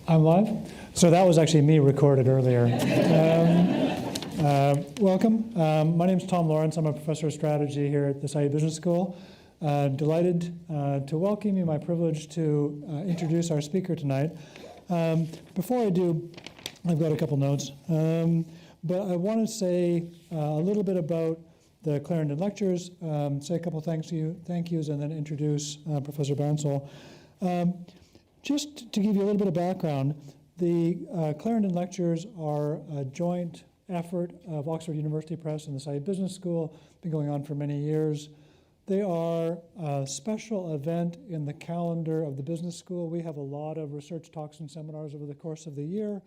I'm live? So that was actually me recorded earlier. Welcome. My name is Tom Lawrence. I'm a professor of strategy here at the Ivey Business School. Delighted to welcome you. My privilege to introduce our speaker tonight. Before I do, I've got a couple notes. But I want to say a little bit about the Clarendon lectures, say a couple thank yous, and then introduce Professor Bansal. Just to give you a little bit of background, the Clarendon lectures are a joint effort of Oxford University Press and the Ivey Business School, been going on for many years. They are a special event in the calendar of the business school. We have a lot of research talks and seminars over the course of the year,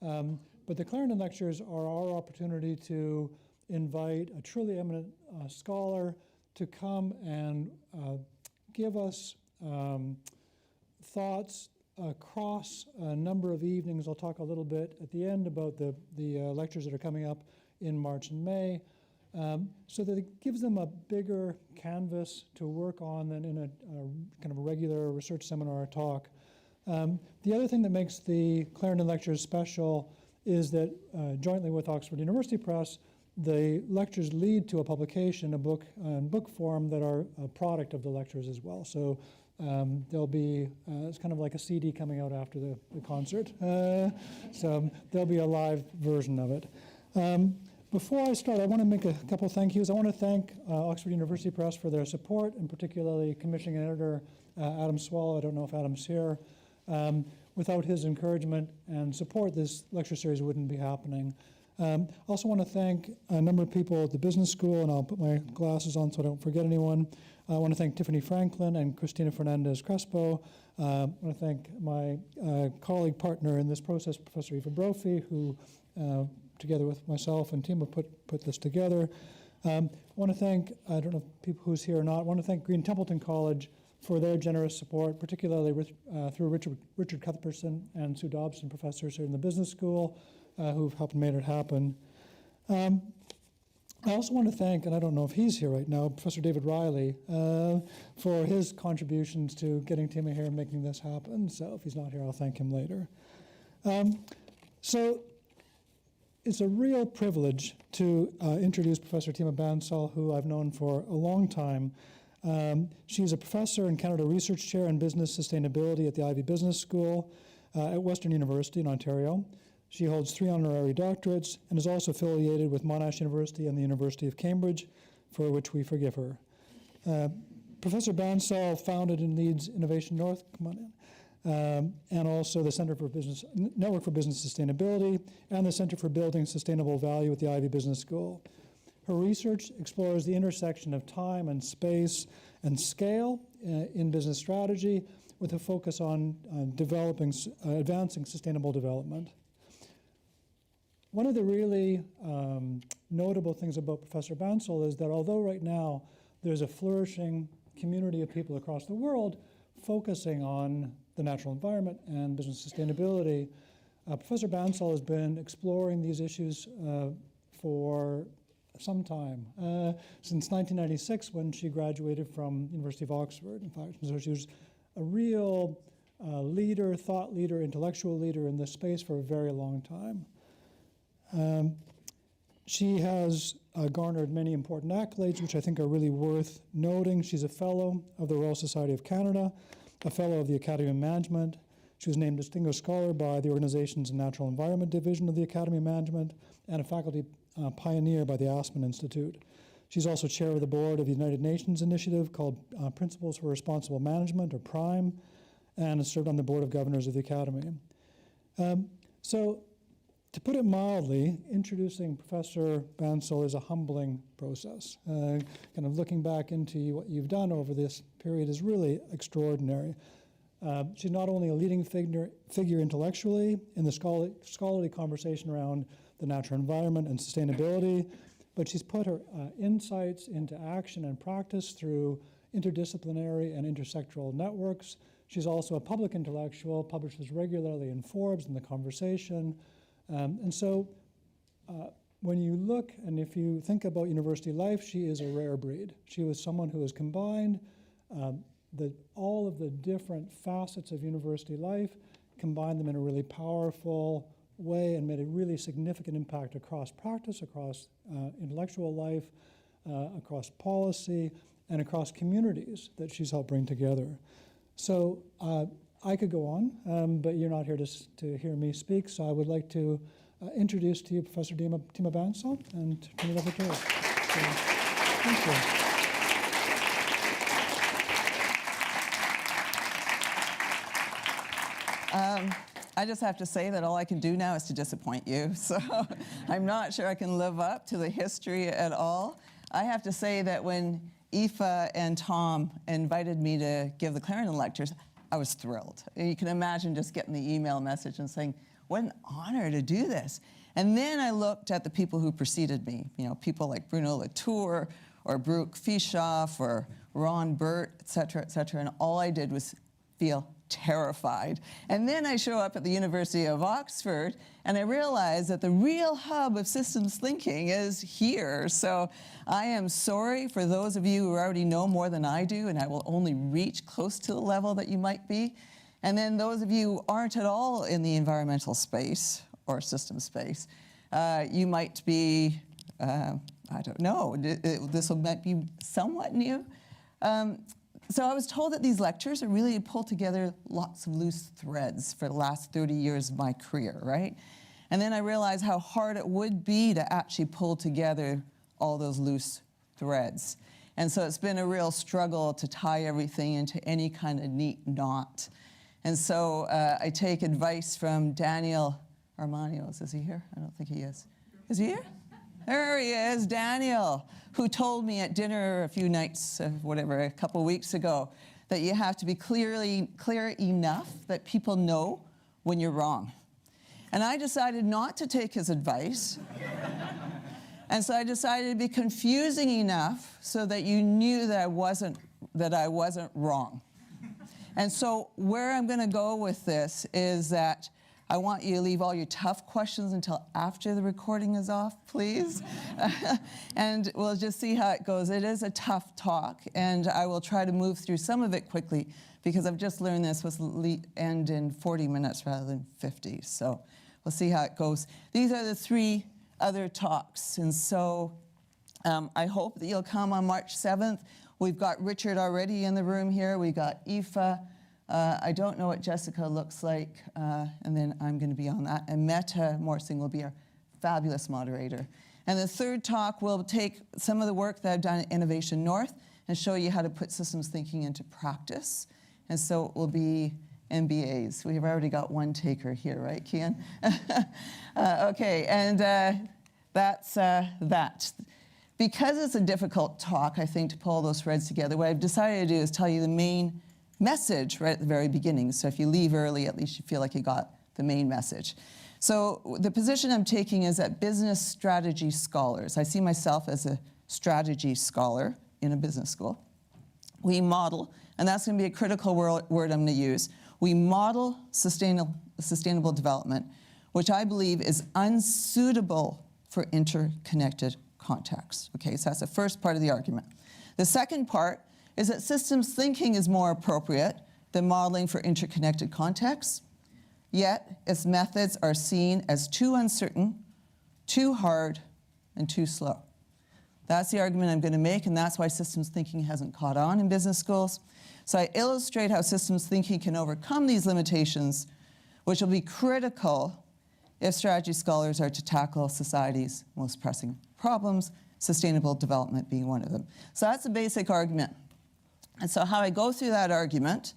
but the Clarendon lectures are our opportunity to invite a truly eminent scholar to come and give us thoughts across a number of evenings. I'll talk a little bit at the end about the lectures that are coming up in March and May, so that it gives them a bigger canvas to work on than in a kind of a regular research seminar or talk. The other thing that makes the Clarendon lectures special is that jointly with Oxford University Press, the lectures lead to a publication, a book in book form that are a product of the lectures as well. So there'll be, it's kind of like a CD coming out after the concert. So there'll be a live version of it. Before I start, I want to make a couple thank yous. I want to thank Oxford University Press for their support, and particularly commissioning editor Adam Swallow. I don't know if Adam's here. Without his encouragement and support, this lecture series wouldn't be happening. I also want to thank a number of people at the business school, and I'll put my glasses on so I don't forget anyone. I want to thank Tiffany Franklin and Christina Fernandez Crespo. I want to thank my colleague partner in this process, Professor Eva Brophy, who together with myself and Tima put this together. I want to thank, I don't know if people who's here or not, I want to thank Green Templeton College for their generous support, particularly through Richard Cuthbertson and Sue Dobson, professors here in the business school, who've helped made it happen. I also want to thank, and I don't know if he's here right now, Professor David Riley, for his contributions to getting Tima here and making this happen. So if he's not here, I'll thank him later. So it's a real privilege to introduce Professor Tima Bansal, who I've known for a long time. She's a professor and Canada Research Chair in Business Sustainability at the Ivey Business School at Western University in Ontario. She holds 3 honorary doctorates and is also affiliated with Monash University and the University of Cambridge, for which we forgive her. Professor Bansal founded and leads Innovation North, come on in, and also the Center for Business, Network for Business Sustainability, and the Center for Building Sustainable Value at the Ivey Business School. Her research explores the intersection of time and space and scale in business strategy, with a focus on advancing sustainable development. One of the really notable things about Professor Bansal is that although right now there's a flourishing community of people across the world focusing on the natural environment and business sustainability, Professor Bansal has been exploring these issues for some time, since 1996 when she graduated from University of Oxford, in fact. So she was a real leader, thought leader, intellectual leader in this space for a very long time. She has garnered many important accolades, which I think are really worth noting. She's a Fellow of the Royal Society of Canada, a Fellow of the Academy of Management. She was named Distinguished Scholar by the organization's Natural Environment Division of the Academy of Management, and a Faculty Pioneer by the Aspen Institute. She's also chair of the board of the United Nations initiative called Principles for Responsible Management, or PRIME, and has served on the board of governors of the Academy. So, to put it mildly, introducing Professor Bansal is a humbling process. Kind of looking back into what you've done over this period is really extraordinary. She's not only a leading figure intellectually in the scholarly conversation around the natural environment and sustainability, but she's put her insights into action and practice through interdisciplinary and intersectoral networks. She's also a public intellectual, publishes regularly in Forbes and The Conversation. And so when you look, and if you think about university life, she is a rare breed. She was someone who has combined all of the different facets of university life combined them in a really powerful way and made a really significant impact across practice, across intellectual life, across policy, and across communities that she's helped bring together. So I could go on, but you're not here to hear me speak, so I would like to introduce to you Professor Tima Bansal and turn it over to her. So, thank you. I just have to say that all I can do now is to disappoint you. So I'm not sure I can live up to the history at all. I have to say that when Aoife and Tom invited me to give the Clarendon lectures, I was thrilled. You can imagine just getting the email message and saying, what an honor to do this. And then I looked at the people who preceded me, people like Bruno Latour or Brooke Fischoff or Ron Burt, et cetera, and all I did was feel terrified. And then I show up at the University of Oxford and I realize that the real hub of systems thinking is here. So I am sorry for those of you who already know more than I do, and I will only reach close to the level that you might be. And then those of you who aren't at all in the environmental space or system space, you might be, I don't know, this might be somewhat new. So I was told that these lectures are really pulled together lots of loose threads for the last 30 years of my career, right? And then I realized how hard it would be to actually pull together all those loose threads. And so it's been a real struggle to tie everything into any kind of neat knot. And so I take advice from Daniel Armanios. Is he here? I don't think he is. Is he here? There he is, Daniel, who told me at dinner a few nights, a couple weeks ago, that you have to be clear enough that people know when you're wrong. And I decided not to take his advice. And so I decided to be confusing enough so that you knew that I wasn't wrong. And so where I'm going to go with this is that I want you to leave all your tough questions until after the recording is off, please. And we'll just see how it goes. It is a tough talk, and I will try to move through some of it quickly because I've just learned this was end in 40 minutes rather than 50. So we'll see how it goes. These are the 3 other talks, and so I hope that you'll come on March 7th. We've got Richard already in the room here. We got Aoife. I don't know what Jessica looks like, and then I'm going to be on that. And Meta Morsing will be our fabulous moderator. And the 3rd talk will take some of the work that I've done at Innovation North and show you how to put systems thinking into practice. And so it will be MBAs. We've already got one taker here, right, Kian? Okay, and that's that. Because it's a difficult talk, I think, to pull those threads together, what I've decided to do is tell you the main message right at the very beginning. So if you leave early, at least you feel like you got the main message. So the position I'm taking is that business strategy scholars, I see myself as a strategy scholar in a business school. We model, and that's going to be a critical word I'm going to use, we model sustainable development, which I believe is unsuitable for interconnected contexts. Okay, so that's the first part of the argument. The second part is that systems thinking is more appropriate than modeling for interconnected contexts, yet its methods are seen as too uncertain, too hard, and too slow. That's the argument I'm going to make, and that's why systems thinking hasn't caught on in business schools. So I illustrate how systems thinking can overcome these limitations, which will be critical if strategy scholars are to tackle society's most pressing problems, sustainable development being one of them. So that's the basic argument. And so how I go through that argument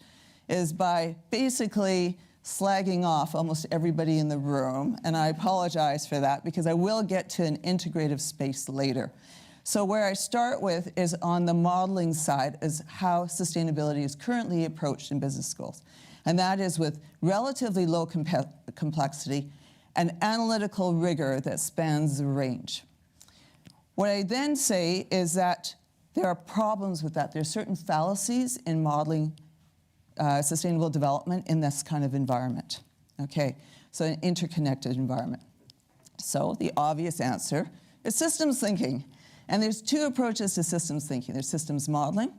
is by basically slagging off almost everybody in the room, and I apologize for that because I will get to an integrative space later. So where I start with is on the modeling side is how sustainability is currently approached in business schools. And that is with relatively low complexity and analytical rigor that spans the range. What I then say is that there are problems with that. There are certain fallacies in modeling sustainable development in this kind of environment. Okay, so an interconnected environment. So the obvious answer is systems thinking. And there's 2 approaches to systems thinking. There's systems modeling,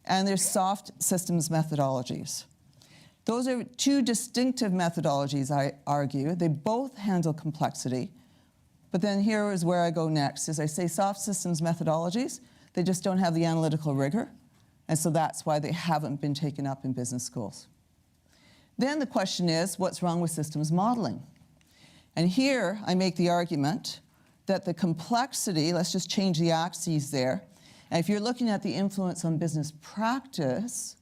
and there's soft systems methodologies. Those are two distinctive methodologies, I argue. They both handle complexity. But then here is where I go next. As I say, soft systems methodologies, they just don't have the analytical rigor. And so that's why they haven't been taken up in business schools. Then the question is, what's wrong with systems modeling? And here I make the argument that the complexity, let's just change the axes there. And if you're looking at the influence on business practice,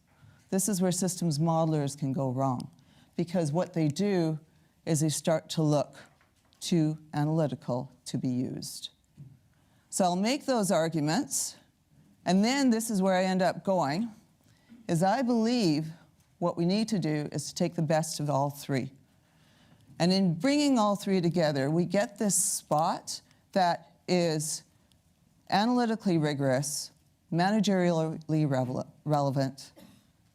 this is where systems modelers can go wrong. Because what they do is they start to look too analytical to be used. So I'll make those arguments, and then this is where I end up going, is I believe what we need to do is to take the best of all three. And in bringing all three together, we get this spot that is analytically rigorous, managerially relevant,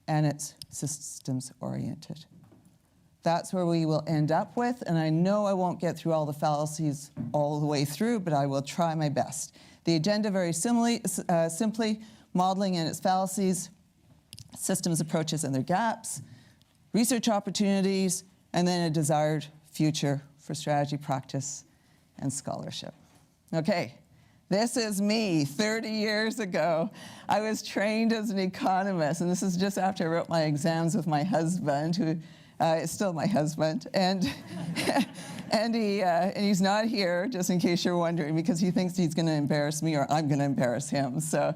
and it's systems-oriented. That's where we will end up with, and I know I won't get through all the fallacies all the way through, but I will try my best. The agenda very simply, modeling and its fallacies, systems approaches and their gaps, research opportunities, and then a desired future for strategy, practice, and scholarship. Okay. This is me 30 years ago. I was trained as an economist, and this is just after I wrote my exams with my husband, who is still my husband, and and he's not here, just in case you're wondering, because he thinks he's going to embarrass me or I'm going to embarrass him. So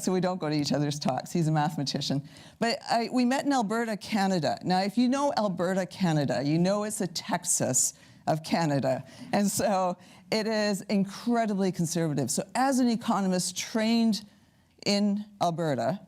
we don't go to each other's talks. He's a mathematician. But we met in Alberta, Canada. Now, if you know Alberta, Canada, you know it's a Texas of Canada. And so it is incredibly conservative. So as an economist trained in Alberta,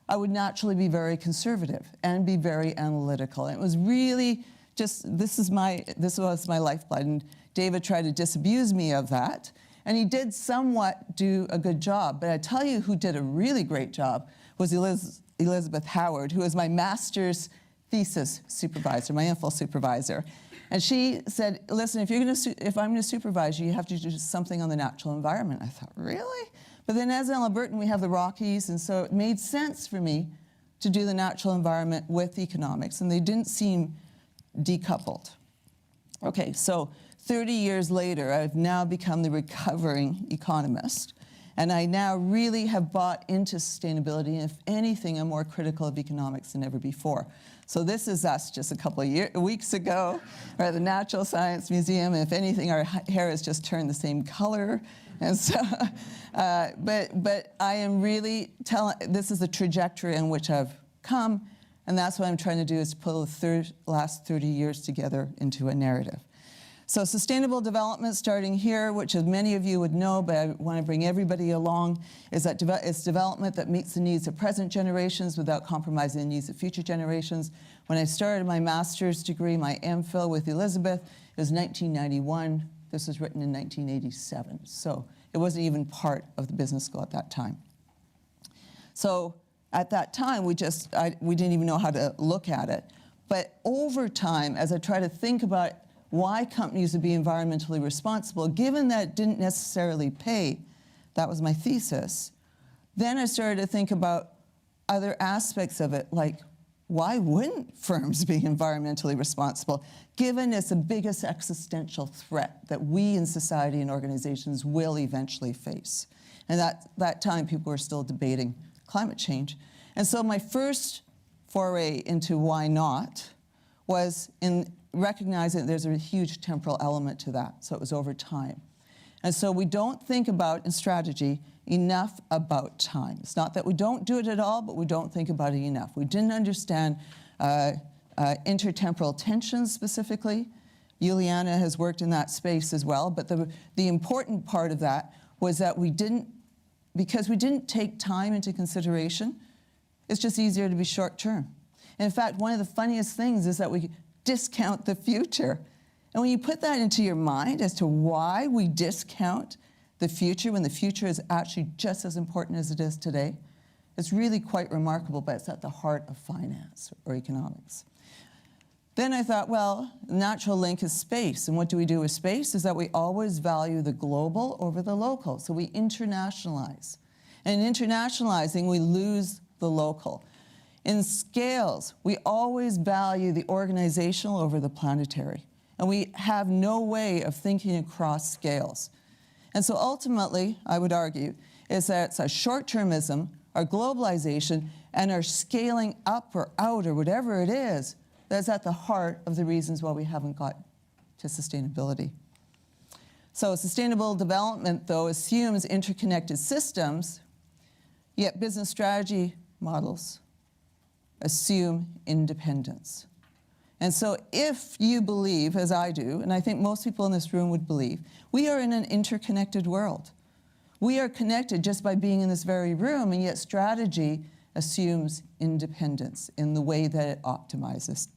I would naturally be very conservative and be very analytical. And it was really just, this was my lifeblood. And David tried to disabuse me of that. And he did somewhat do a good job. But I tell you who did a really great job was Elizabeth Howard, who was my master's thesis supervisor, my info supervisor. And she said, listen, if I'm going to supervise you, you have to do something on the natural environment. I thought, really? But then as an Albertan, we have the Rockies, and so it made sense for me to do the natural environment with economics, and they didn't seem decoupled. Okay, so 30 years later, I've now become the recovering economist, and I now really have bought into sustainability, and if anything, I'm more critical of economics than ever before. So this is us just a couple of weeks ago. We're at the Natural Science Museum, and if anything, our hair has just turned the same color. And so, but I am really telling, this is the trajectory in which I've come, and that's what I'm trying to do, is pull the last 30 years together into a narrative. So sustainable development, starting here, which as many of you would know, but I want to bring everybody along, is that it's development that meets the needs of present generations without compromising the needs of future generations. When I started my master's degree, my MPhil with Elizabeth, it was 1991. This was written in 1987. So it wasn't even part of the business school at that time. So at that time, we didn't even know how to look at it. But over time, as I try to think about why companies would be environmentally responsible, given that it didn't necessarily pay, that was my thesis, then I started to think about other aspects of it, like why wouldn't firms be environmentally responsible, given it's the biggest existential threat that we in society and organizations will eventually face. And at that time, people were still debating climate change. And so my first foray into why not was in recognizing that there's a huge temporal element to that. So it was over time. And so we don't think about, in strategy, enough about time. It's not that we don't do it at all, but we don't think about it enough. We didn't understand intertemporal tensions specifically. Juliana has worked in that space as well, but the important part of that was that because we didn't take time into consideration, it's just easier to be short-term. In fact, one of the funniest things is that we discount the future. And when you put that into your mind as to why we discount the future when the future is actually just as important as it is today, it's really quite remarkable, but it's at the heart of finance or economics. Then I thought, well, the natural link is space. And what do we do with space is that we always value the global over the local. So we internationalize. And in internationalizing, we lose the local. In scales, we always value the organizational over the planetary, and we have no way of thinking across scales. And so ultimately, I would argue, is that it's a short-termism, our globalization, and our scaling up or out or whatever it is that's at the heart of the reasons why we haven't got to sustainability. So sustainable development, though, assumes interconnected systems, yet business strategy models assume independence. And so if you believe, as I do, and I think most people in this room would believe, we are in an interconnected world. We are connected just by being in this very room, and yet strategy assumes independence in the way that it optimizes.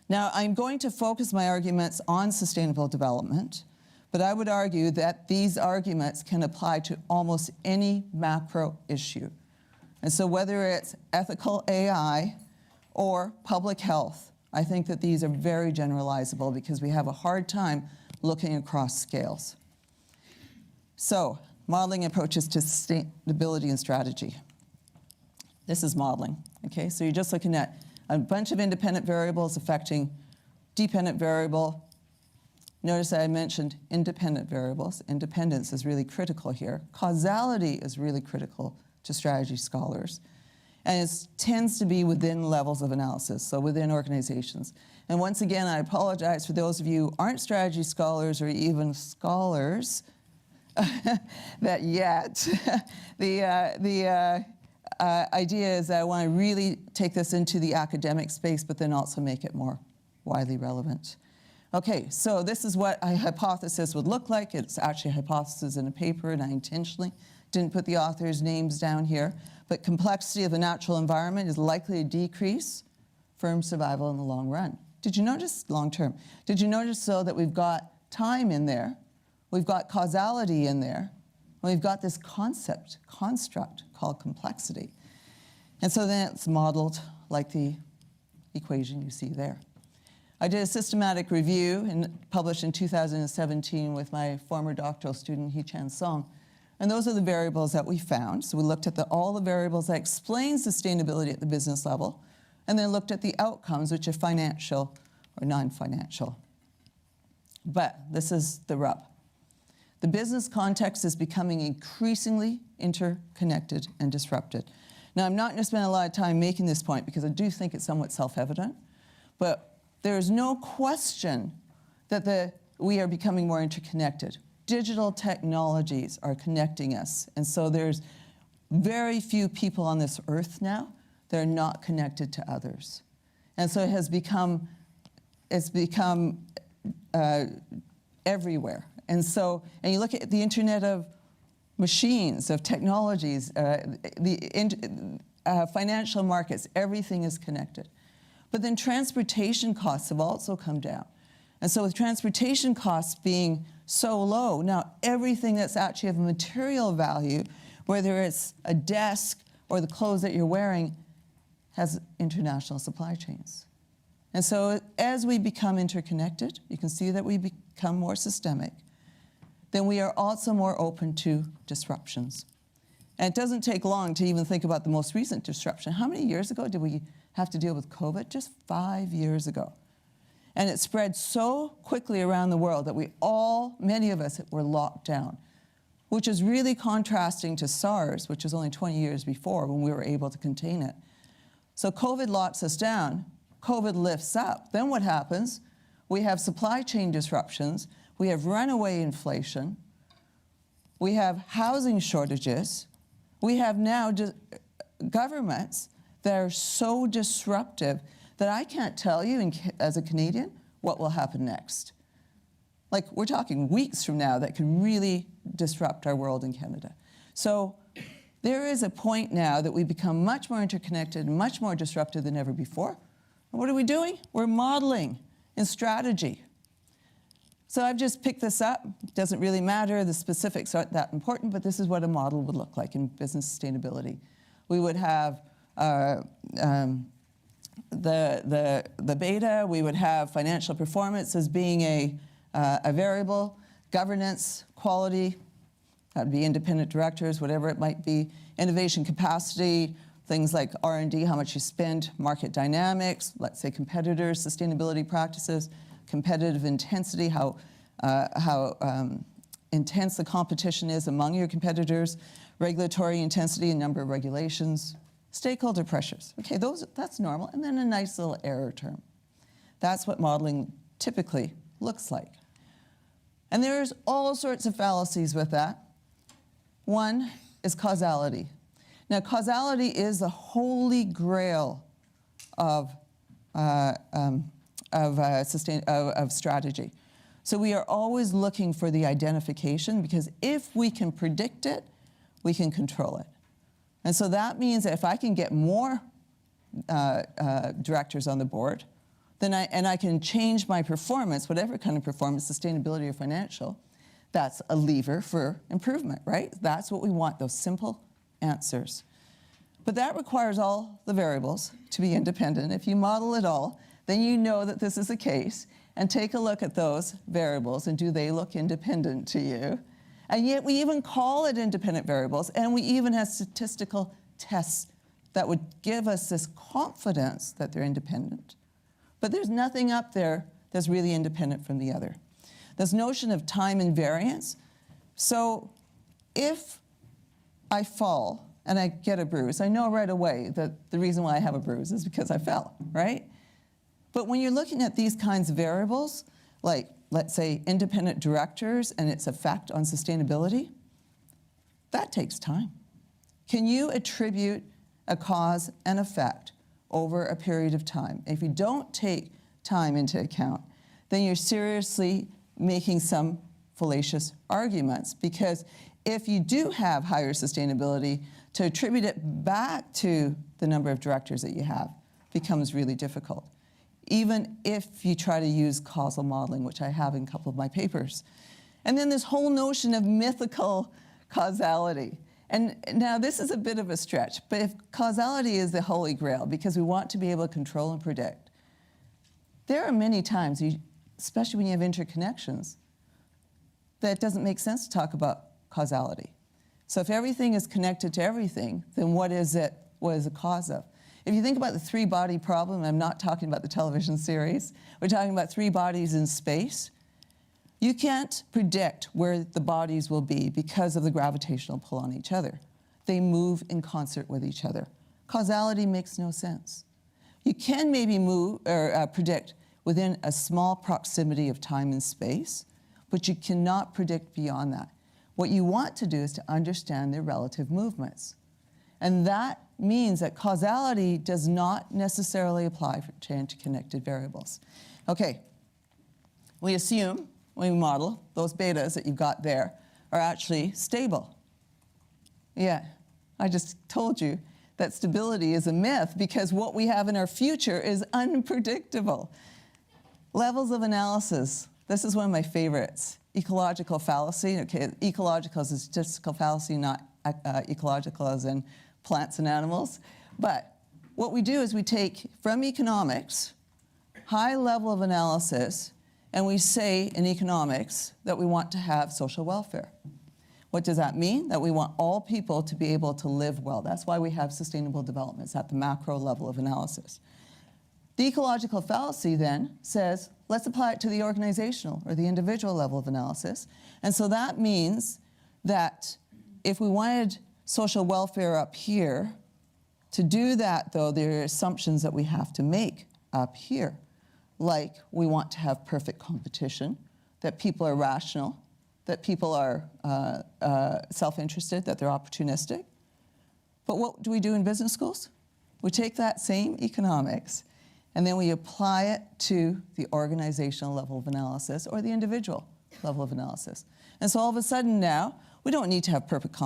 Now, I'm going to focus my arguments on sustainable development, but I would argue that these arguments can apply to almost any macro issue. And so whether it's ethical AI or public health, I think that these are very generalizable because we have a hard time looking across scales. So, modeling approaches to sustainability and strategy. This is modeling, okay? So you're just looking at a bunch of independent variables affecting dependent variable. Notice that I mentioned independent variables. Independence is really critical here. Causality is really critical to strategy scholars. And it tends to be within levels of analysis, so within organizations. And once again, I apologize for those of you who aren't strategy scholars or even scholars that yet. The idea is that I want to really take this into the academic space, but then also make it more widely relevant. Okay, so this is what a hypothesis would look like. It's actually a hypothesis in a paper, and I intentionally didn't put the authors' names down here. But complexity of the natural environment is likely to decrease firm survival in the long run. Did you notice, long term, did you notice, though, that we've got time in there, we've got causality in there, and we've got this construct called complexity. And so then it's modeled like the equation you see there. I did a systematic review and published in 2017 with my former doctoral student, Hee-Chan Song. And those are the variables that we found. So we looked at all the variables that explain sustainability at the business level, and then looked at the outcomes, which are financial or non-financial. But this is the rub. The business context is becoming increasingly interconnected and disrupted. Now, I'm not going to spend a lot of time making this point because I do think it's somewhat self-evident, but there is no question that we are becoming more interconnected. Digital technologies are connecting us, and so there's very few people on this earth now that are not connected to others. And so it has become, everywhere. And so, and you look at the Internet of Machines, of technologies, financial markets, everything is connected. But then transportation costs have also come down. And so with transportation costs being so low, now everything that's actually of material value, whether it's a desk or the clothes that you're wearing, has international supply chains. And so as we become interconnected, you can see that we become more systemic, then we are also more open to disruptions. And it doesn't take long to even think about the most recent disruption. How many years ago did we have to deal with COVID? Just 5 years ago. And it spread so quickly around the world that many of us were locked down, which is really contrasting to SARS, which was only 20 years before when we were able to contain it. So COVID locks us down, COVID lifts up. Then what happens? We have supply chain disruptions, we have runaway inflation, we have housing shortages, we have now governments that are so disruptive that I can't tell you, as a Canadian, what will happen next. Like, we're talking weeks from now that could really disrupt our world in Canada. So there is a point now that we become much more interconnected and much more disruptive than ever before. And what are we doing? We're modeling in strategy. So I've just picked this up. It doesn't really matter. The specifics aren't that important, but this is what a model would look like in business sustainability. We would have the beta, we would have financial performance as being a variable, governance, quality, that would be independent directors, whatever it might be, innovation capacity, things like R&D, how much you spend, market dynamics, let's say competitors, sustainability practices, competitive intensity, how intense the competition is among your competitors, regulatory intensity and number of regulations, stakeholder pressures. Okay, that's normal. And then a nice little error term. That's what modeling typically looks like. And there's all sorts of fallacies with that. One is causality. Now, causality is the holy grail of strategy. So we are always looking for the identification, because if we can predict it, we can control it. And so that means that if I can get more directors on the board, then I can change my performance, whatever kind of performance, sustainability or financial, that's a lever for improvement, right? That's what we want, those simple answers. But that requires all the variables to be independent. If you model it all, then you know that this is the case, and take a look at those variables, and do they look independent to you? And yet we even call it independent variables, and we even have statistical tests that would give us this confidence that they're independent. But there's nothing up there that's really independent from the other. This notion of time invariance. So if I fall and I get a bruise, I know right away that the reason why I have a bruise is because I fell, right? But when you're looking at these kinds of variables, like, let's say, independent directors and its effect on sustainability, that takes time. Can you attribute a cause and effect over a period of time? If you don't take time into account, then you're seriously making some fallacious arguments, because if you do have higher sustainability, to attribute it back to the number of directors that you have becomes really difficult, even if you try to use causal modeling, which I have in a couple of my papers. And then this whole notion of mythical causality. And now this is a bit of a stretch, but if causality is the holy grail, because we want to be able to control and predict, there are many times, especially when you have interconnections, that it doesn't make sense to talk about causality. So if everything is connected to everything, then what is it? What is the cause of? If you think about the three-body problem, I'm not talking about the television series, we're talking about three bodies in space. You can't predict where the bodies will be because of the gravitational pull on each other. They move in concert with each other. Causality makes no sense. You can maybe predict within a small proximity of time and space, but you cannot predict beyond that. What you want to do is to understand their relative movements. And that means that causality does not necessarily apply to interconnected variables. Okay, we assume, when we model, those betas that you've got there are actually stable. Yeah, I just told you that stability is a myth, because what we have in our future is unpredictable. Levels of analysis. This is one of my favorites. Ecological fallacy. Okay, ecological is a statistical fallacy, not ecological as in plants and animals. But what we do is we take from economics, high level of analysis, and we say in economics that we want to have social welfare. What does that mean? That we want all people to be able to live well. That's why we have sustainable developments at the macro level of analysis. The ecological fallacy then says, let's apply it to the organizational or the individual level of analysis. And so that means that if we wanted social welfare up here, to do that, though, there are assumptions that we have to make up here. Like, we want to have perfect competition, that people are rational, that people are self-interested, that they're opportunistic. But what do we do in business schools? We take that same economics and then we apply it to the organizational level of analysis or the individual level of analysis. And so all of a sudden now, we don't need to have perfect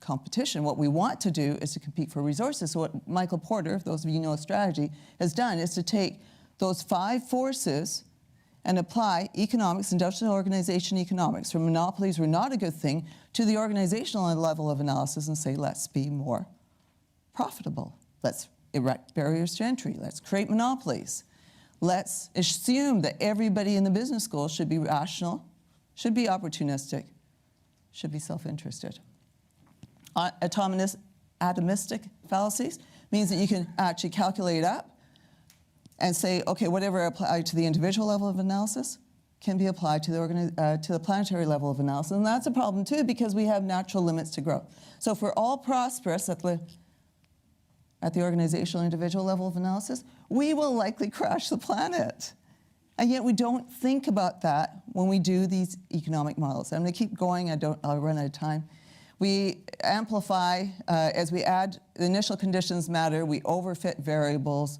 competition. What we want to do is to compete for resources. So what Michael Porter, if those of you know strategy, has done is to take those 5 forces and apply economics, industrial organization economics, where monopolies were not a good thing, to the organizational level of analysis and say, let's be more profitable. Let's erect barriers to entry. Let's create monopolies. Let's assume that everybody in the business school should be rational, should be opportunistic, should be self-interested. Atomistic fallacies. means that you can actually calculate up and say, okay, whatever applied to the individual level of analysis can be applied to the planetary level of analysis. And that's a problem too, because we have natural limits to growth. So if we're all prosperous at the organizational individual level of analysis, we will likely crash the planet. And yet we don't think about that when we do these economic models. I'm going to keep going. I'll run out of time. We amplify, as we add the initial conditions matter, we overfit variables.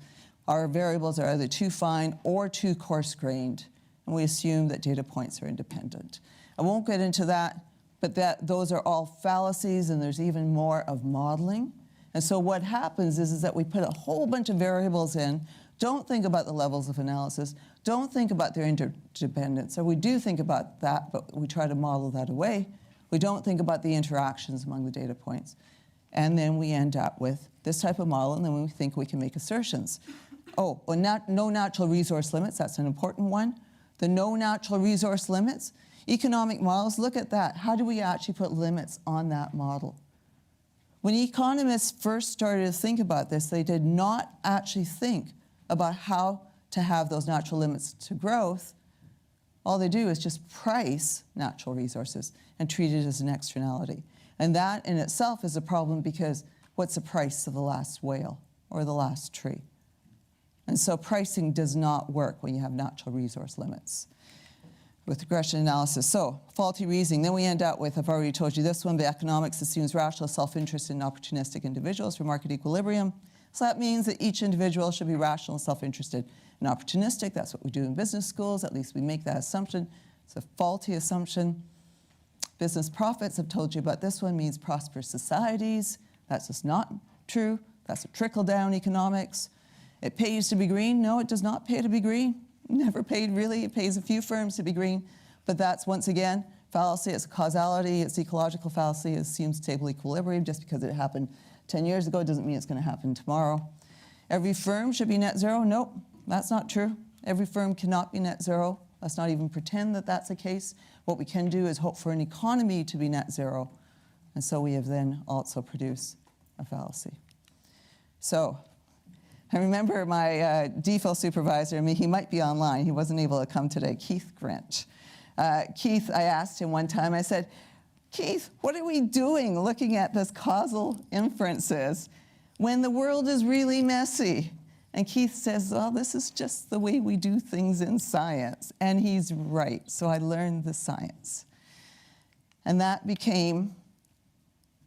Our variables are either too fine or too coarse-grained, and we assume that data points are independent. I won't get into that, but those are all fallacies, and there's even more of modeling. And so what happens is that we put a whole bunch of variables in, don't think about the levels of analysis, don't think about their interdependence, or we do think about that, but we try to model that away. We don't think about the interactions among the data points. And then we end up with this type of model, and then we think we can make assertions. Oh, well, no natural resource limits, that's an important one. The no natural resource limits, economic models, look at that. How do we actually put limits on that model? When economists first started to think about this, they did not actually think about how to have those natural limits to growth. All they do is just price natural resources and treat it as an externality. And that in itself is a problem, because what's the price of the last whale or the last tree? And so pricing does not work when you have natural resource limits with regression analysis. So faulty reasoning, then we end up with, I've already told you this one, the economics assumes rational self-interest in opportunistic individuals for market equilibrium. So that means that each individual should be rational and self-interested and opportunistic. That's what we do in business schools. At least we make that assumption. It's a faulty assumption. Business profits, I've told you about this one, means prosperous societies. That's just not true. That's a trickle-down economics. It pays to be green. No, it does not pay to be green. Never paid, really. It pays a few firms to be green. But that's, once again, fallacy. It's a causality. It's ecological fallacy. It assumes stable equilibrium. Just because it happened 10 years ago doesn't mean it's going to happen tomorrow. Every firm should be net zero. Nope, that's not true. Every firm cannot be net zero. Let's not even pretend that that's the case. What we can do is hope for an economy to be net zero. And so we have then also produced a fallacy. So I remember my DPhil supervisor, he might be online, he wasn't able to come today, Keith Grinch. Keith, I asked him one time, I said, Keith, what are we doing looking at this causal inferences when the world is really messy? And Keith says, well, this is just the way we do things in science. And he's right, so I learned the science. And that became,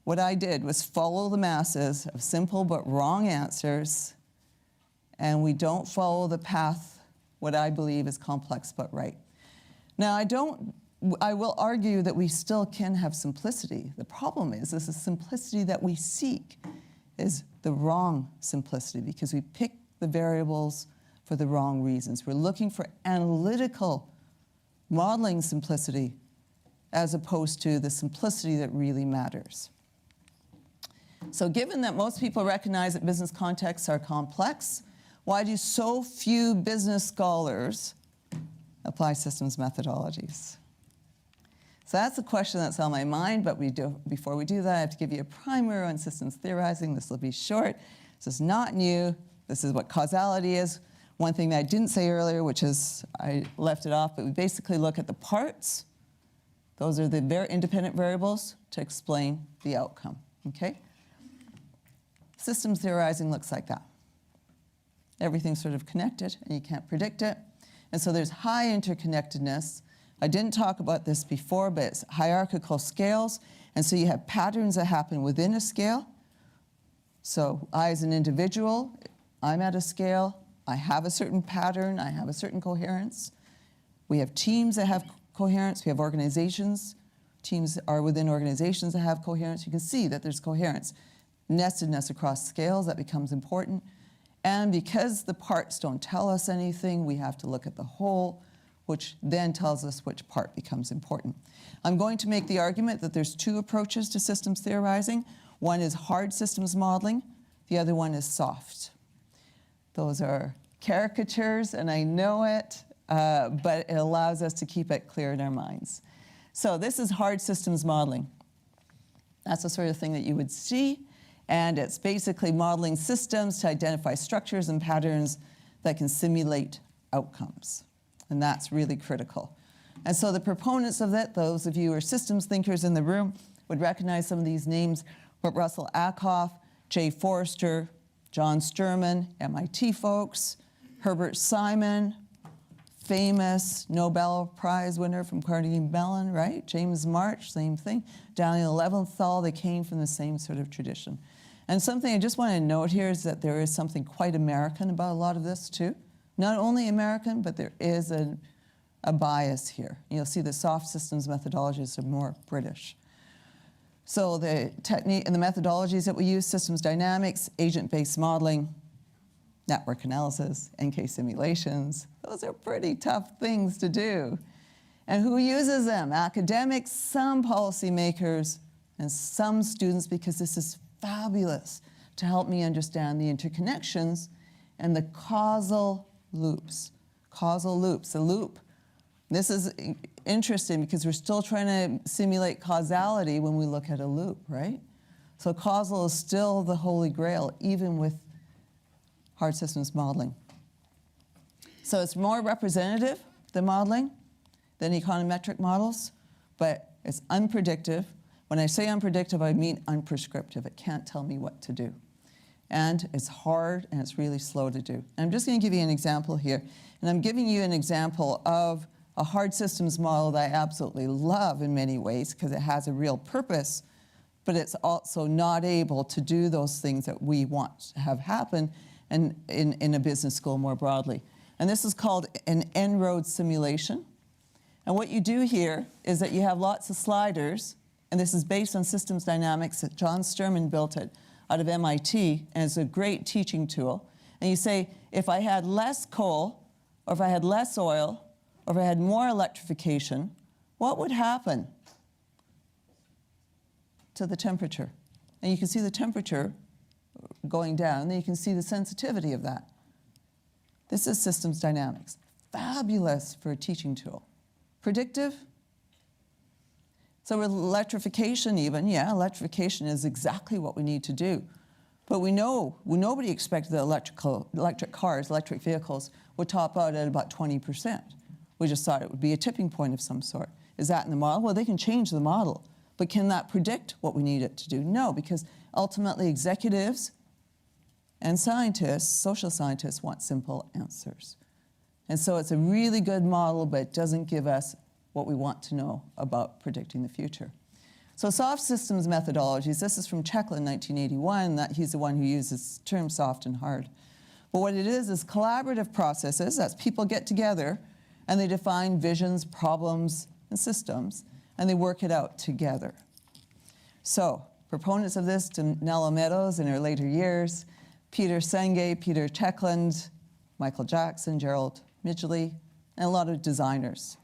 what I did was follow the masses of simple but wrong answers, and we don't follow the path, what I believe is complex but right. Now, I will argue that we still can have simplicity. The problem is, this is simplicity that we seek is the wrong simplicity, because we pick the variables for the wrong reasons. We're looking for analytical modeling simplicity as opposed to the simplicity that really matters. So given that most people recognize that business contexts are complex, why do so few business scholars apply systems methodologies? So that's a question that's on my mind, but before we do that, I have to give you a primer on systems theorizing. This will be short. This is not new. This is what causality is. One thing that I didn't say earlier, which is, I left it off, but we basically look at the parts. Those are the independent variables to explain the outcome, okay? Systems theorizing looks like that. Everything's sort of connected, and you can't predict it. And so there's high interconnectedness. I didn't talk about this before, but it's hierarchical scales. And so you have patterns that happen within a scale. So I, as an individual, I'm at a scale. I have a certain pattern. I have a certain coherence. We have teams that have coherence. We have organizations. Teams are within organizations that have coherence. You can see that there's coherence. Nestedness across scales, that becomes important. And because the parts don't tell us anything, we have to look at the whole, which then tells us which part becomes important. I'm going to make the argument that there's two approaches to systems theorizing. One is hard systems modeling. The other one is soft. Those are caricatures, and I know it, but it allows us to keep it clear in our minds. So this is hard systems modeling. That's the sort of thing that you would see. And it's basically modeling systems to identify structures and patterns that can simulate outcomes. And that's really critical. And so the proponents of it, those of you who are systems thinkers in the room, would recognize some of these names, but Russell Ackoff, Jay Forrester, John Sterman, MIT folks, Herbert Simon, famous Nobel Prize winner from Carnegie Mellon, right? James March, same thing. Daniel Leventhal, they came from the same sort of tradition. And something I just want to note here is that there is something quite American about a lot of this too. Not only American, but there is a bias here. You'll see the soft systems methodologies are more British. So the technique and the methodologies that we use, systems dynamics, agent-based modeling, network analysis, NK simulations, those are pretty tough things to do. And who uses them? Academics, some policymakers, and some students, because this is fabulous to help me understand the interconnections and the causal loops. Causal loops, a loop. This is interesting because we're still trying to simulate causality when we look at a loop, right? So causal is still the holy grail, even with hard systems modeling. So it's more representative, the modeling, than econometric models, but it's unpredictive. When I say unpredictive, I mean unprescriptive. It can't tell me what to do. And it's hard and it's really slow to do. And I'm just going to give you an example here. And I'm giving you an example of a hard systems model that I absolutely love in many ways because it has a real purpose, but it's also not able to do those things that we want to have happen and in a business school more broadly. And this is called an En-ROAD simulation. And what you do here is that you have lots of sliders, and this is based on systems dynamics that John Sterman built it out of MIT, and it's a great teaching tool. And you say, if I had less coal, or if I had less oil, or if I had more electrification, what would happen to the temperature? And you can see the temperature going down, and then you can see the sensitivity of that. This is systems dynamics. Fabulous for a teaching tool. Predictive? So with electrification even, yeah, electrification is exactly what we need to do. But we know, nobody expected that electric cars, electric vehicles, would top out at about 20%. We just thought it would be a tipping point of some sort. Is that in the model? Well, they can change the model. But can that predict what we need it to do? No, because ultimately executives and scientists, social scientists, want simple answers. And so it's a really good model, but it doesn't give us what we want to know about predicting the future. So soft systems methodologies, this is from Cheklin, 1981, that he's the one who uses terms soft and hard. But what it is collaborative processes, that's people get together and they define visions, problems, and systems, and they work it out together. So proponents of this, Danella Meadows in her later years, Peter Senge, Peter Cheklin, Michael Jackson, Gerald Midgley, and a lot of designers.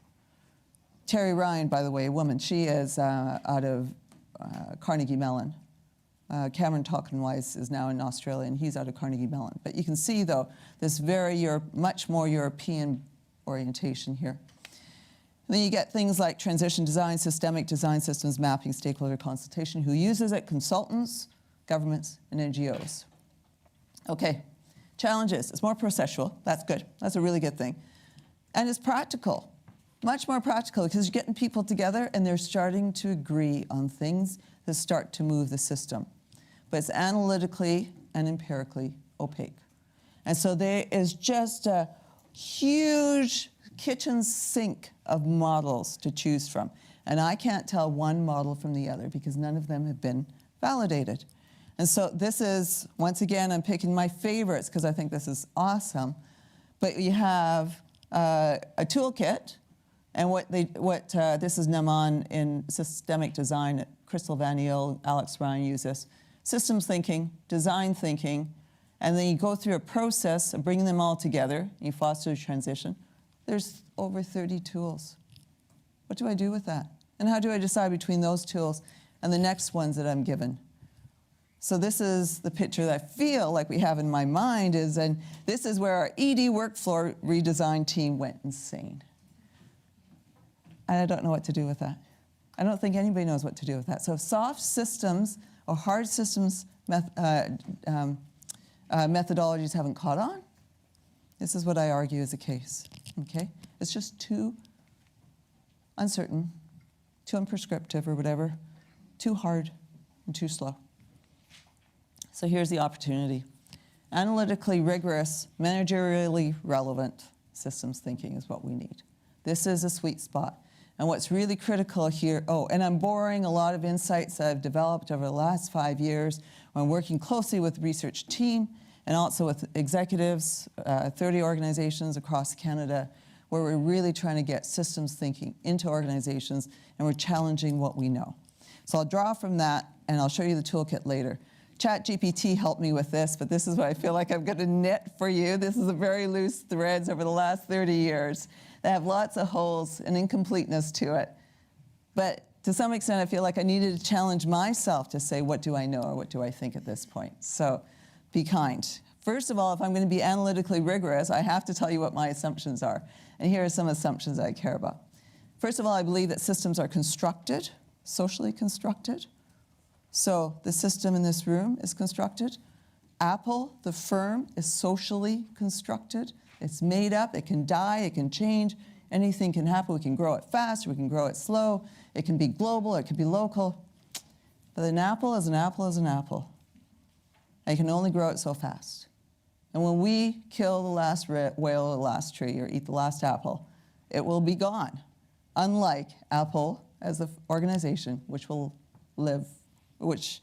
Terry Ryan, by the way, a woman, she is out of Carnegie Mellon. Cameron Talkenwise is now in Australia, and he's out of Carnegie Mellon. But you can see, though, this much more European orientation here. And then you get things like transition design, systemic design systems, mapping, stakeholder consultation. Who uses it? Consultants, governments, and NGOs. Okay, challenges. It's more processual. That's good. That's a really good thing. And it's practical. Much more practical because you're getting people together and they're starting to agree on things that start to move the system. But it's analytically and empirically opaque. And so there is just a huge kitchen sink of models to choose from. And I can't tell one model from the other because none of them have been validated. And so this is, once again, I'm picking my favorites because I think this is awesome. But you have a toolkit. And this is Naman in systemic design. Crystal Van Eel, Alex Ryan use this. Systems thinking, design thinking, and then you go through a process of bringing them all together. You foster a transition. There's over 30 tools. What do I do with that? And how do I decide between those tools and the next ones that I'm given? So this is the picture that I feel like we have in my mind and this is where our ED workflow redesign team went insane. And I don't know what to do with that. I don't think anybody knows what to do with that. So soft systems or hard systems methodologies haven't caught on. This is what I argue is the case, okay? It's just too uncertain, too unprescriptive or whatever, too hard and too slow. So here's the opportunity. Analytically rigorous, managerially relevant systems thinking is what we need. This is a sweet spot. And what's really critical here, and I'm borrowing a lot of insights that I've developed over the last 5 years when working closely with the research team and also with executives, 30 organizations across Canada, where we're really trying to get systems thinking into organizations and we're challenging what we know. So I'll draw from that and I'll show you the toolkit later. ChatGPT helped me with this, but this is what I feel like I'm going to knit for you. This is a very loose threads over the last 30 years. They have lots of holes and incompleteness to it. But to some extent, I feel like I needed to challenge myself to say, what do I know or what do I think at this point? So be kind. First of all, if I'm going to be analytically rigorous, I have to tell you what my assumptions are. And here are some assumptions I care about. First of all, I believe that systems are constructed, socially constructed. So the system in this room is constructed. Apple, the firm, is socially constructed. It's made up, it can die, it can change, anything can happen. We can grow it fast, we can grow it slow, it can be global, it can be local. But an apple is an apple is an apple. And you can only grow it so fast. And when we kill the last whale or the last tree or eat the last apple, it will be gone. Unlike Apple as an organization, which will live, which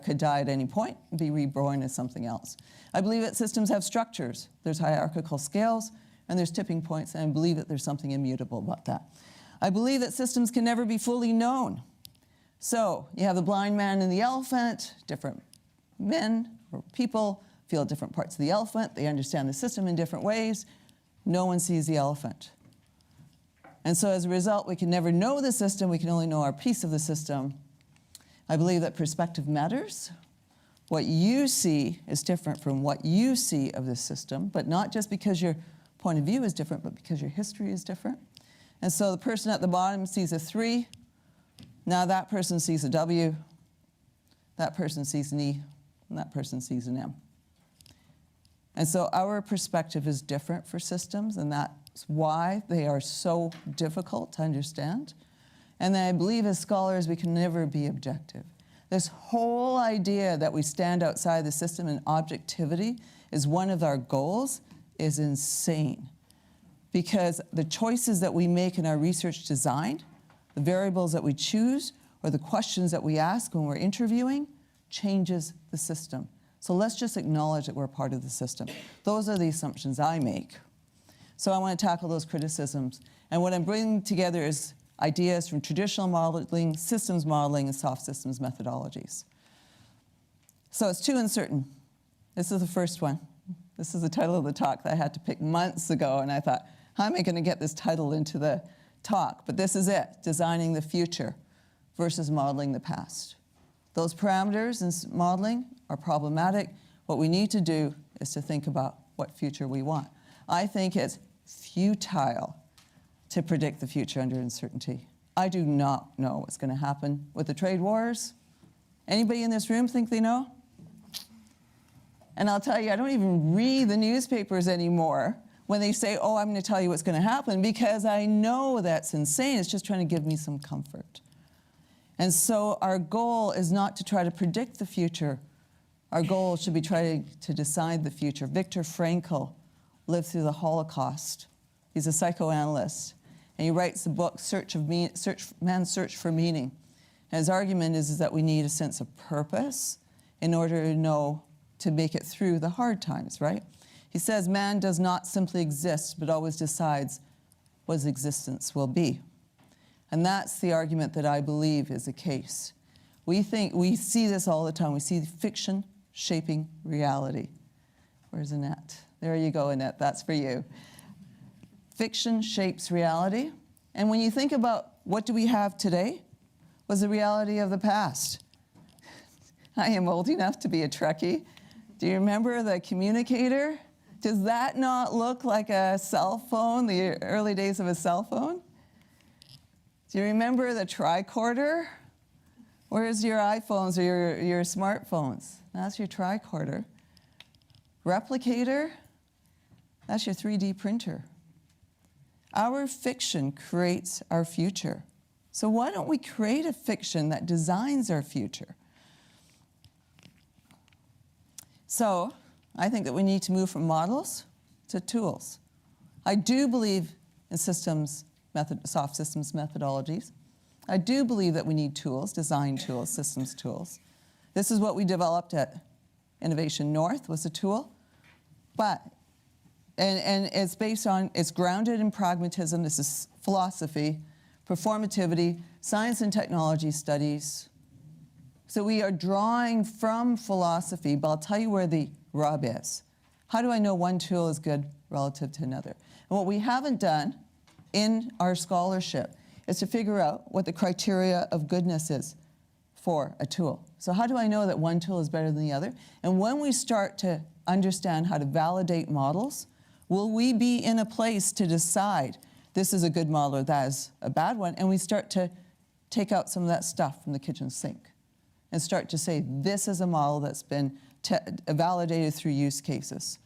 could die at any point and be reborn as something else. I believe that systems have structures. There's hierarchical scales, and there's tipping points, and I believe that there's something immutable about that. I believe that systems can never be fully known. So you have the blind man and the elephant. Different men or people feel different parts of the elephant. They understand the system in different ways. No one sees the elephant. And so as a result, we can never know the system. We can only know our piece of the system. I believe that perspective matters. What you see is different from what you see of this system, but not just because your point of view is different, but because your history is different. And so the person at the bottom sees a 3. Now that person sees a W. That person sees an E. And that person sees an M. And so our perspective is different for systems, and that's why they are so difficult to understand. And then I believe as scholars, we can never be objective. This whole idea that we stand outside the system and objectivity is one of our goals is insane. Because the choices that we make in our research design, the variables that we choose, or the questions that we ask when we're interviewing, changes the system. So let's just acknowledge that we're part of the system. Those are the assumptions I make. So I want to tackle those criticisms. And what I'm bringing together is ideas from traditional modeling, systems modeling, and soft systems methodologies. So it's too uncertain. This is the first one. This is the title of the talk that I had to pick months ago, and I thought, how am I going to get this title into the talk? But this is it, designing the future versus modeling the past. Those parameters in modeling are problematic. What we need to do is to think about what future we want. I think it's futile to predict the future under uncertainty. I do not know what's going to happen with the trade wars. Anybody in this room think they know? And I'll tell you, I don't even read the newspapers anymore when they say, oh, I'm going to tell you what's going to happen, because I know that's insane. It's just trying to give me some comfort. And so our goal is not to try to predict the future. Our goal should be trying to decide the future. Viktor Frankl lived through the Holocaust. He's a psychoanalyst. And he writes the book, Man's Search for Meaning. And his argument is that we need a sense of purpose in order to know to make it through the hard times, right? He says man does not simply exist, but always decides what his existence will be. And that's the argument that I believe is the case. We see this all the time. We see fiction shaping reality. Where's Annette? There you go, Annette. That's for you. Fiction shapes reality. And when you think about what do we have today, was the reality of the past. I am old enough to be a Trekkie. Do you remember the communicator? Does that not look like a cell phone, the early days of a cell phone? Do you remember the tricorder? Where's your iPhones or your smartphones? That's your tricorder. Replicator, that's your 3D printer. Our fiction creates our future. So why don't we create a fiction that designs our future? So I think that we need to move from models to tools. I do believe in soft systems methodologies. I do believe that we need tools, design tools, systems tools. This is what we developed at Innovation North, was a tool. But, and it's based on, it's grounded in pragmatism. This is philosophy, performativity, science and technology studies. So we are drawing from philosophy, but I'll tell you where the rub is. How do I know one tool is good relative to another? And what we haven't done in our scholarship is to figure out what the criteria of goodness is for a tool. So how do I know that one tool is better than the other? And when we start to understand how to validate models, will we be in a place to decide this is a good model or that is a bad one, and we start to take out some of that stuff from the kitchen sink and start to say this is a model that's been validated through use cases.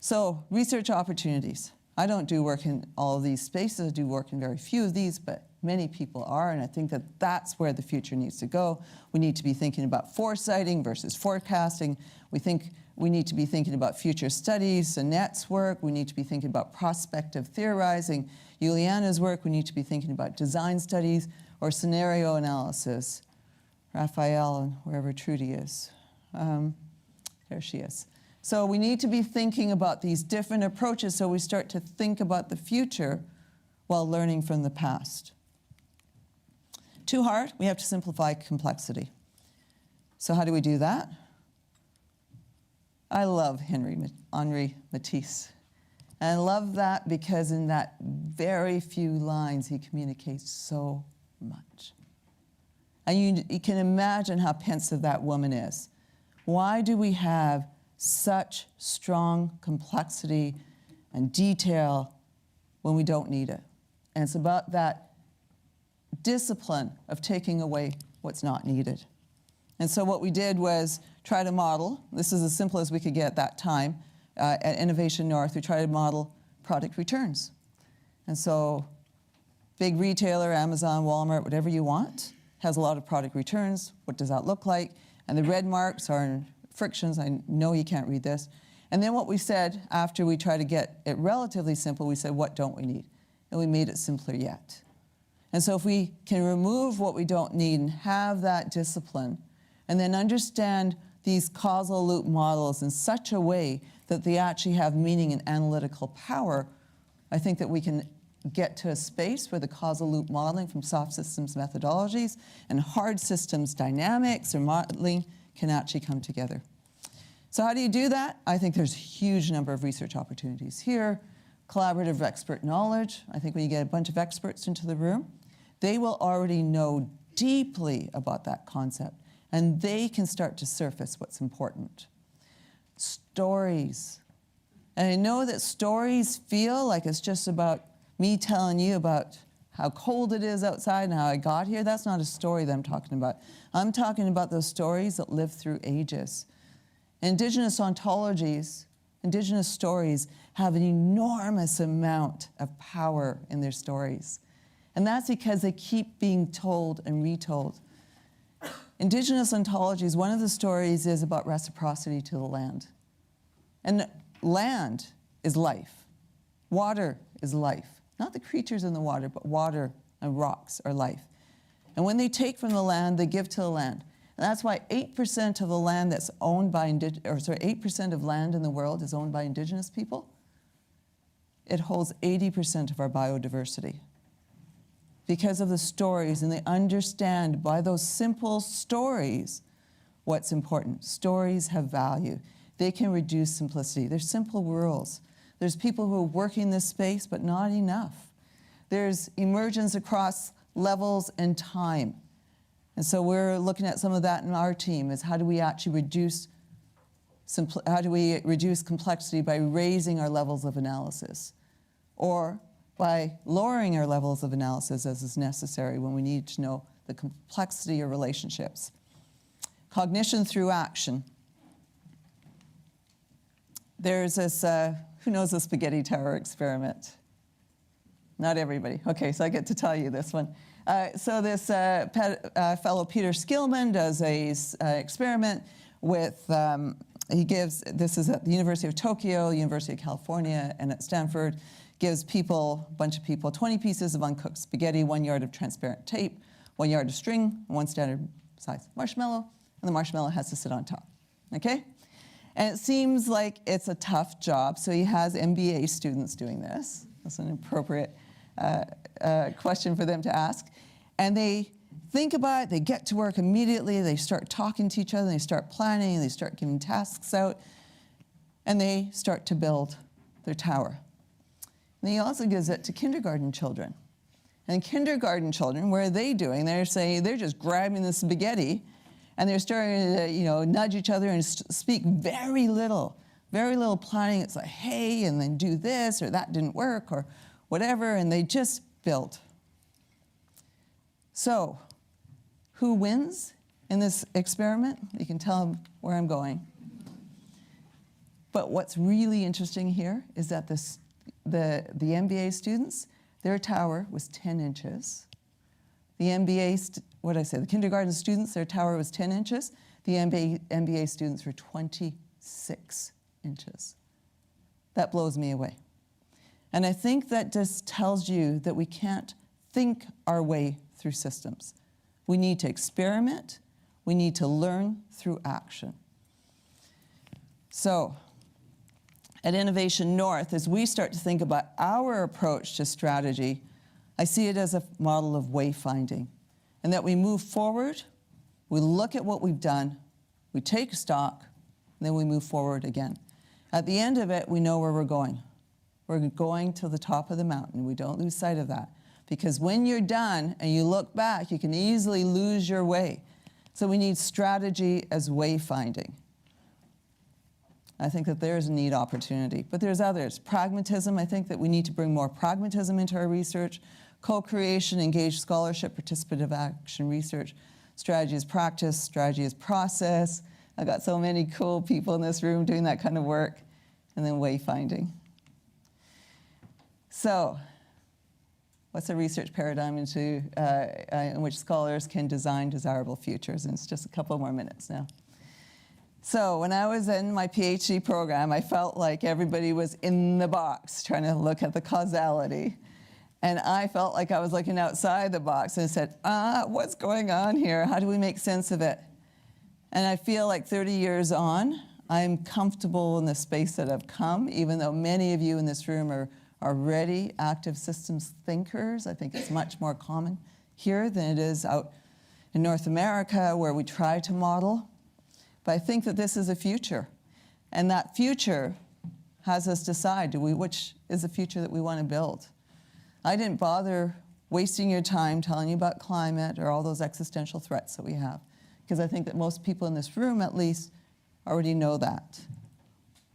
So research opportunities. I don't do work in all of these spaces. I do work in very few of these, but many people are, and I think that that's where the future needs to go. We need to be thinking about foresighting versus forecasting. We think we need to be thinking about future studies, Annette's work. We need to be thinking about prospective theorizing. Juliana's work. We need to be thinking about design studies or scenario analysis. Raphael, and wherever Trudy is. There she is. So we need to be thinking about these different approaches so we start to think about the future while learning from the past. Too hard? We have to simplify complexity. So how do we do that? I love Henri Matisse. And I love that because in that very few lines, he communicates so much. And you can imagine how pensive that woman is. Why do we have such strong complexity and detail when we don't need it? And it's about that discipline of taking away what's not needed. And so what we did was try to model, this is as simple as we could get at that time, at Innovation North, we tried to model product returns. And so big retailer, Amazon, Walmart, whatever you want, has a lot of product returns. What does that look like? And the red marks are frictions. I know you can't read this. And then what we said after we tried to get it relatively simple, we said, what don't we need? And we made it simpler yet. And so if we can remove what we don't need and have that discipline, and then understand these causal loop models in such a way that they actually have meaning and analytical power, I think that we can get to a space where the causal loop modeling from soft systems methodologies and hard systems dynamics or modeling can actually come together. So how do you do that? I think there's a huge number of research opportunities here. Collaborative expert knowledge. I think when you get a bunch of experts into the room, they will already know deeply about that concept, and they can start to surface what's important. Stories. And I know that stories feel like it's just about me telling you about how cold it is outside and how I got here. That's not a story that I'm talking about. I'm talking about those stories that live through ages. Indigenous ontologies, Indigenous stories have an enormous amount of power in their stories. And that's because they keep being told and retold. Indigenous ontologies, one of the stories is about reciprocity to the land. And land is life. Water is life. Not the creatures in the water, but water and rocks are life. And when they take from the land, they give to the land. And that's why 8% of the land that's owned by 8% of land in the world is owned by Indigenous people. It holds 80% of our biodiversity. Because of the stories, and they understand by those simple stories what's important. Stories have value. They can reduce simplicity. There's simple rules. There's people who are working this space, but not enough. There's emergence across levels and time. And so we're looking at some of that in our team, is how do we actually reduce complexity by raising our levels of analysis, or by lowering our levels of analysis as is necessary when we need to know the complexity of relationships. Cognition through action. There's this, who knows the spaghetti tower experiment? Not everybody. Okay, so I get to tell you this one. So this fellow Peter Skillman does a experiment with, this is at the University of Tokyo, University of California, and at Stanford, gives people, a bunch of people, 20 pieces of uncooked spaghetti, 1 yard of transparent tape, 1 yard of string, 1 standard size marshmallow, and the marshmallow has to sit on top, okay? And it seems like it's a tough job, so he has MBA students doing this. That's an appropriate question for them to ask. And they think about it, they get to work immediately, they start talking to each other, they start planning, they start giving tasks out, and they start to build their tower. And he also gives it to kindergarten children. And kindergarten children, what are they doing? They're saying, they're just grabbing the spaghetti, and they're starting to, nudge each other and speak very little planning. It's like, hey, and then do this, or that didn't work, or whatever, and they just build. So, who wins in this experiment? You can tell where I'm going. But what's really interesting here is that the MBA students, their tower was 10 inches. The the kindergarten students, their tower was 10 inches. The MBA students were 26 inches. That blows me away. And I think that just tells you that we can't think our way through systems. We need to experiment. We need to learn through action. So, at Innovation North, as we start to think about our approach to strategy, I see it as a model of wayfinding, and that we move forward, we look at what we've done, we take stock, and then we move forward again. At the end of it, we know where we're going. We're going to the top of the mountain. We don't lose sight of that. Because when you're done and you look back, you can easily lose your way. So we need strategy as wayfinding. I think that there's a neat opportunity. But there's others. Pragmatism, I think that we need to bring more pragmatism into our research. Co-creation, engaged scholarship, participative action research. Strategy is practice, strategy is process. I've got so many cool people in this room doing that kind of work. And then wayfinding. So, what's a research paradigm in which scholars can design desirable futures? And it's just a couple more minutes now. So when I was in my PhD program, I felt like everybody was in the box trying to look at the causality. And I felt like I was looking outside the box and said, what's going on here? How do we make sense of it? And I feel like 30 years on, I'm comfortable in the space that I've come, even though many of you in this room are already active systems thinkers. I think it's much more common here than it is out in North America, where we try to model. But I think that this is a future. And that future has us decide, which is the future that we want to build. I didn't bother wasting your time telling you about climate or all those existential threats that we have, because I think that most people in this room, at least, already know that.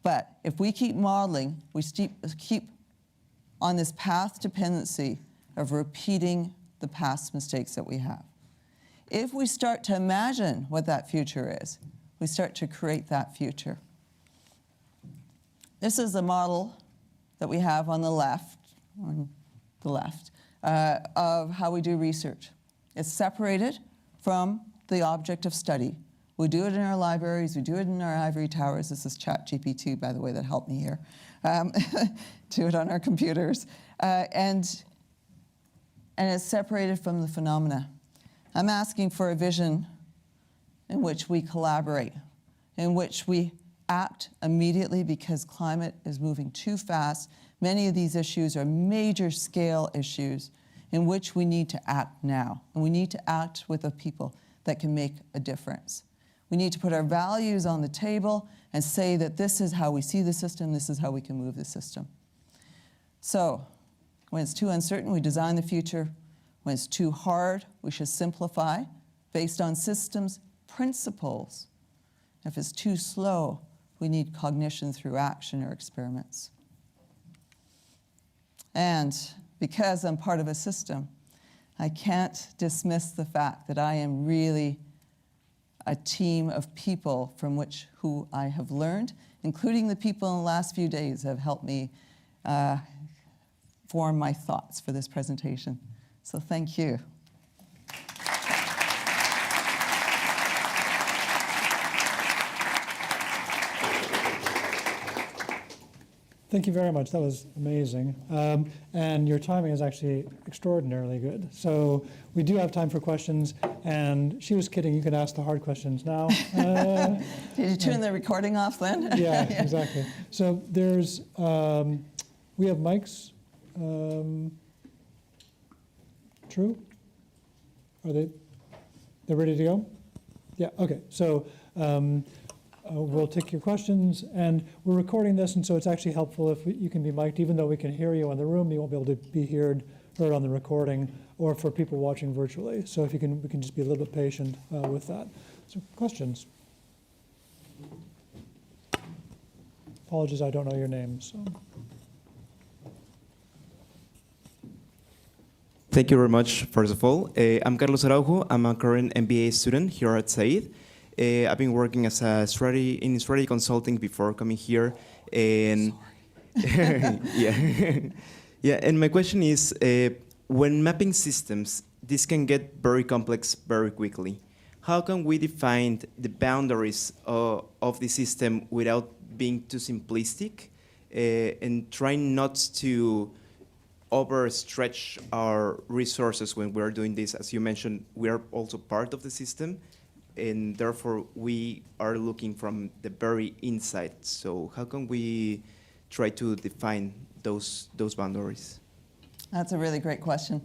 But if we keep modeling, we keep on this path dependency of repeating the past mistakes that we have. If we start to imagine what that future is, we start to create that future. This is the model that we have on the left, of how we do research. It's separated from the object of study. We do it in our libraries, we do it in our ivory towers. This is ChatGPT, by the way, that helped me here. Do it on our computers. And it's separated from the phenomena. I'm asking for a vision in which we collaborate, in which we act immediately because climate is moving too fast. Many of these issues are major scale issues in which we need to act now. And we need to act with the people that can make a difference. We need to put our values on the table and say that this is how we see the system, this is how we can move the system. So, when it's too uncertain, we design the future. When it's too hard, we should simplify based on systems principles. If it's too slow, we need cognition through action or experiments. And because I'm part of a system, I can't dismiss the fact that I am really a team of people from who I have learned, including the people in the last few days have helped me form my thoughts for this presentation. So thank you. Thank you very much. That was amazing. And your timing is actually extraordinarily good. So we do have time for questions. And she was kidding. You can ask the hard questions now. Did you turn the recording off then? Yeah, exactly. So there's, we have mics. True? Are they're ready to go? Yeah, okay. So we'll take your questions, and we're recording this, and so it's actually helpful if you can be mic'd. Even though we can hear you in the room, you won't be able to be heard on the recording, or for people watching virtually. So if you can, we can just be a little bit patient with that. So questions? Apologies, I don't know your name. So. Thank you very much, first of all. I'm Carlos Araujo. I'm a current MBA student here at Said. I've been working as a in strategy consulting before coming here, and yeah. And my question is, when mapping systems, this can get very complex very quickly. How can we define the boundaries of the system without being too simplistic, and trying not to overstretch our resources when we're doing this? As you mentioned, we are also part of the system, and therefore we are looking from the very inside. So how can we try to define those boundaries? That's a really great question.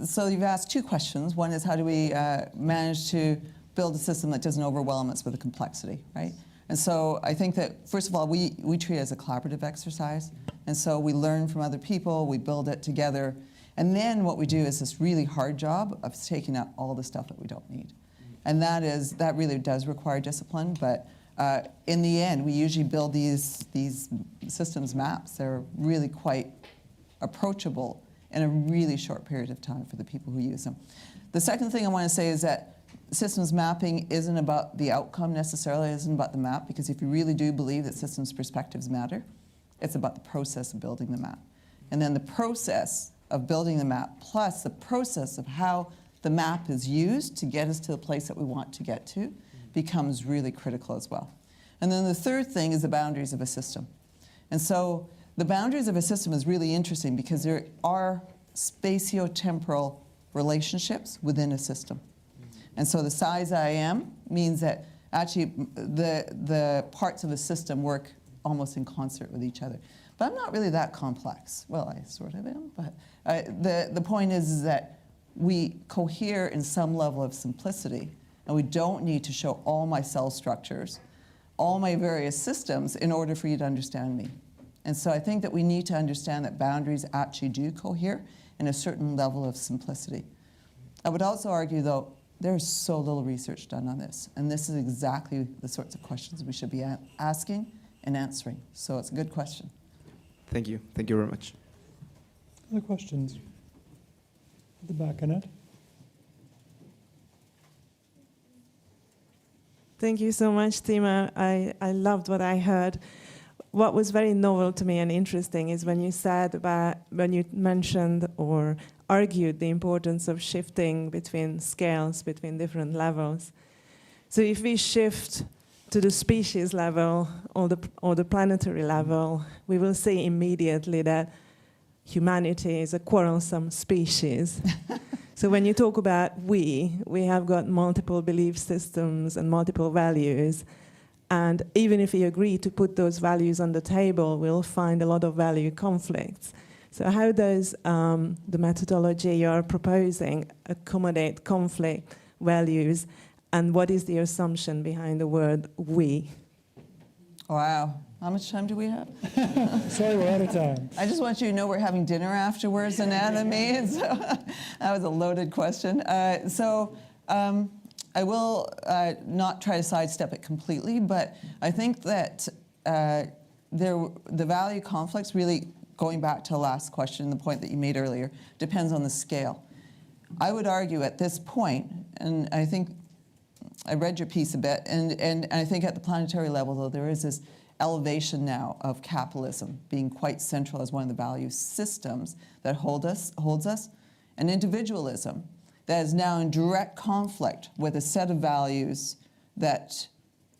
So you've asked two questions. One is, how do we manage to build a system that doesn't overwhelm us with the complexity, right? And so I think that, first of all, we treat it as a collaborative exercise. And so we learn from other people, we build it together. And then what we do is this really hard job of taking out all the stuff that we don't need. And that really does require discipline, but in the end, we usually build these systems maps. They're really quite approachable in a really short period of time for the people who use them. The second thing I want to say is that systems mapping isn't about the outcome necessarily, it isn't about the map, because if you really do believe that systems perspectives matter, it's about the process of building the map. And then the process of building the map, plus the process of how the map is used to get us to the place that we want to get to, becomes really critical as well. And then the third thing is the boundaries of a system. And so the boundaries of a system is really interesting because there are spatiotemporal relationships within a system. And so the size I am means that actually the parts of a system work almost in concert with each other. But I'm not really that complex. Well, I sort of am, but the point is that we cohere in some level of simplicity, and we don't need to show all my cell structures, all my various systems in order for you to understand me. And so I think that we need to understand that boundaries actually do cohere in a certain level of simplicity. I would also argue, though, there's so little research done on this, and this is exactly the sorts of questions we should be asking and answering. So it's a good question. Thank you. Thank you very much. Other questions? At the back, Annette. Thank you so much, Tima. I loved what I heard. What was very novel to me and interesting is when you mentioned or argued the importance of shifting between scales, between different levels. So if we shift to the species level or the planetary level, we will see immediately that humanity is a quarrelsome species. So when you talk about we have got multiple belief systems and multiple values. And even if we agree to put those values on the table, we'll find a lot of value conflicts. So how does the methodology you're proposing accommodate conflict values? And what is the assumption behind the word we? Wow. How much time do we have? Sorry, we're out of time. I just want you to know we're having dinner afterwards, anatomy. And so that was a loaded question. I will not try to sidestep it completely, but I think that the value conflicts, really going back to the last question, the point that you made earlier, depends on the scale. I would argue at this point, and I think I read your piece a bit, and I think at the planetary level, though, there is this elevation now of capitalism being quite central as one of the value systems that holds us, and individualism that is now in direct conflict with a set of values that,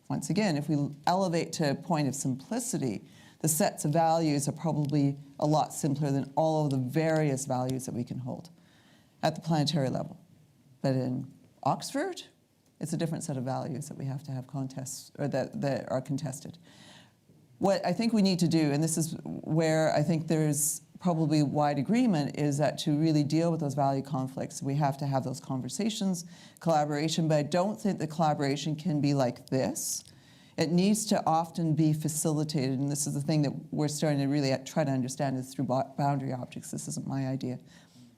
once again, if we elevate to a point of simplicity, the sets of values are probably a lot simpler than all of the various values that we can hold at the planetary level. But in Oxford, it's a different set of values that we have to have contests, or that are contested. What I think we need to do, and this is where I think there's probably wide agreement, is that to really deal with those value conflicts, we have to have those conversations, collaboration, but I don't think the collaboration can be like this. It needs to often be facilitated, and this is the thing that we're starting to really try to understand is through boundary objects. This isn't my idea.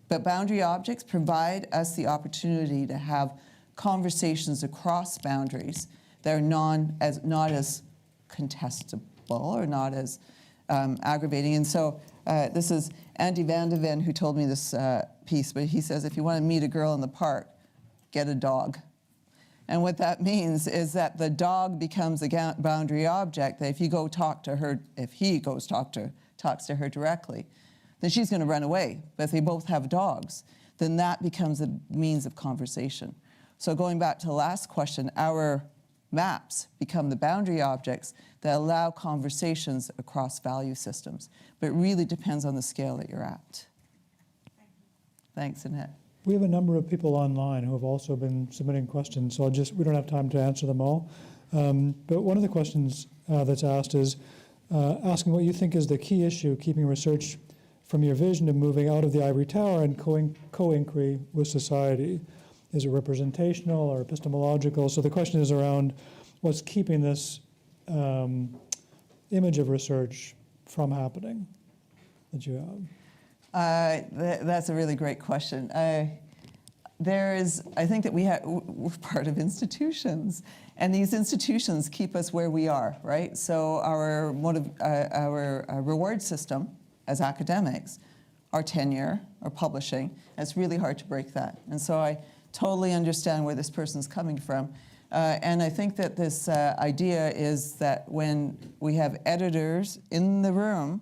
But boundary objects provide us the opportunity to have conversations across boundaries that are not as contestable or not as aggravating. And so this is Andy Van de Ven who told me this piece, but he says, if you want to meet a girl in the park, get a dog. And what that means is that the dog becomes a boundary object that if you go talk to her, if he goes talks to her directly, then she's going to run away. But if they both have dogs, then that becomes a means of conversation. So going back to the last question, our maps become the boundary objects that allow conversations across value systems. But it really depends on the scale that you're at. Thanks, Annette. We have a number of people online who have also been submitting questions, so we don't have time to answer them all. But one of the questions that's asked is asking what you think is the key issue keeping research from your vision of moving out of the ivory tower and co-inquiry with society. Is it representational or epistemological? So the question is around what's keeping this image of research from happening that you have. That's a really great question. I think that we're part of institutions, and these institutions keep us where we are, right? So our reward system as academics, our tenure, our publishing, it's really hard to break that. And so I totally understand where this person's coming from. And I think that this idea is that when we have editors in the room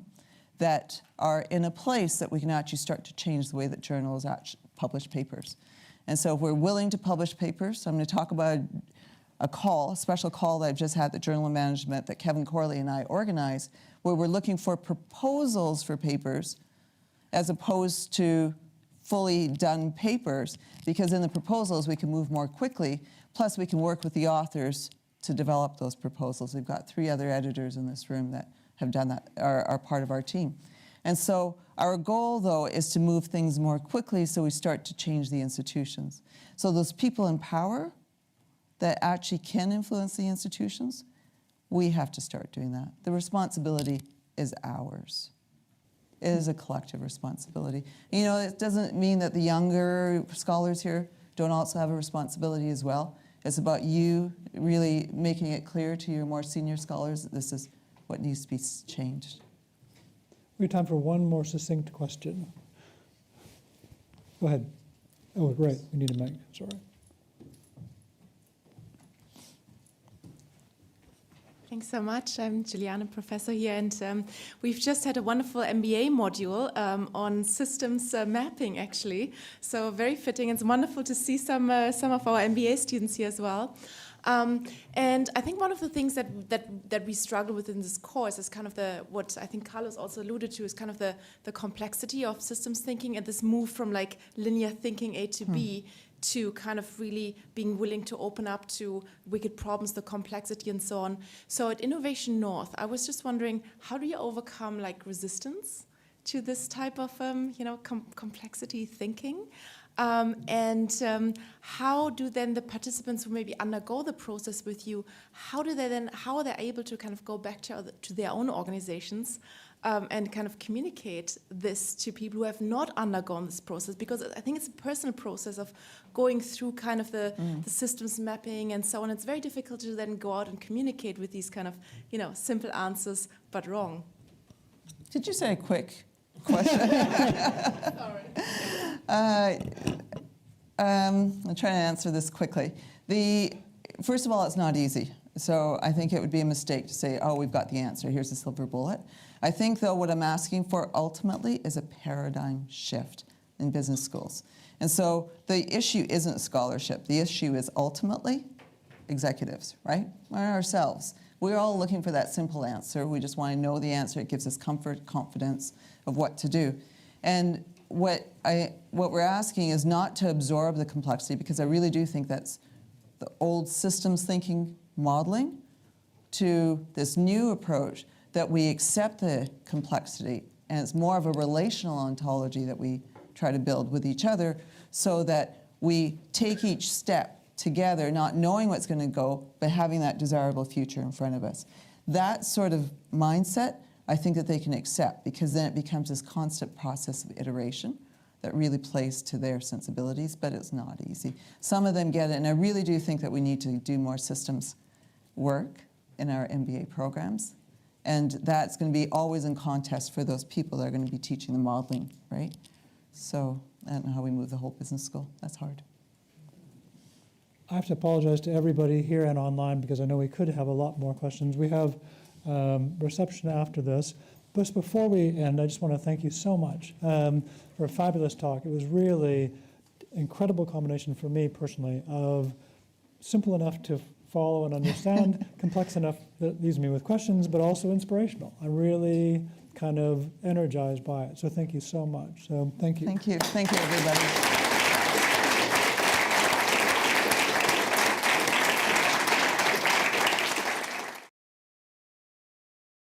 that are in a place that we can actually start to change the way that journals actually publish papers. And so if we're willing to publish papers, so I'm going to talk about a special call that I've just had at the Journal of Management that Kevin Corley and I organized, where we're looking for proposals for papers as opposed to fully done papers, because in the proposals we can move more quickly, plus we can work with the authors to develop those proposals. We've got 3 other editors in this room that have done that, are part of our team. And so our goal, though, is to move things more quickly so we start to change the institutions. So those people in power that actually can influence the institutions, we have to start doing that. The responsibility is ours. It is a collective responsibility. You know, it doesn't mean that the younger scholars here don't also have a responsibility as well. It's about you really making it clear to your more senior scholars that this is what needs to be changed. We have time for one more succinct question. Go ahead. Oh, right, we need a mic, sorry. Thanks so much. I'm Juliana, professor here, and we've just had a wonderful MBA module on systems mapping, actually. So very fitting. It's wonderful to see some of our MBA students here as well. And I think one of the things that we struggle with in this course is kind of what I think Carlos also alluded to, is kind of the complexity of systems thinking and this move from like linear thinking A to B to kind of really being willing to open up to wicked problems, the complexity and so on. So at Innovation North, I was just wondering, how do you overcome like resistance to this type of complexity thinking? And how do then the participants who maybe undergo the process with you, how are they able to kind of go back to their own organizations and kind of communicate this to people who have not undergone this process? Because I think it's a personal process of going through kind of the systems mapping and so on. It's very difficult to then go out and communicate with these kind of, simple answers, but wrong. Did you say a quick question? Sorry. I'll try to answer this quickly. First of all, it's not easy. So I think it would be a mistake to say, oh, we've got the answer, here's a silver bullet. I think, though, what I'm asking for ultimately is a paradigm shift in business schools. And so the issue isn't scholarship. The issue is ultimately executives, right? We're ourselves. We're all looking for that simple answer. We just want to know the answer. It gives us comfort, confidence of what to do. And what we're asking is not to absorb the complexity, because I really do think that's the old systems thinking modeling to this new approach that we accept the complexity, and it's more of a relational ontology that we try to build with each other, so that we take each step together, not knowing what's going to go, but having that desirable future in front of us. That sort of mindset, I think that they can accept, because then it becomes this constant process of iteration that really plays to their sensibilities, but it's not easy. Some of them get it, and I really do think that we need to do more systems work in our MBA programs, and that's going to be always in contest for those people that are going to be teaching the modeling, right? So I don't know how we move the whole business school. That's hard. I have to apologize to everybody here and online, because I know we could have a lot more questions. We have reception after this. But before we end, I just want to thank you so much for a fabulous talk. It was really incredible combination for me personally of simple enough to follow and understand, complex enough that leaves me with questions, but also inspirational. I'm really kind of energized by it. So thank you so much. So thank you. Thank you. Thank you, everybody.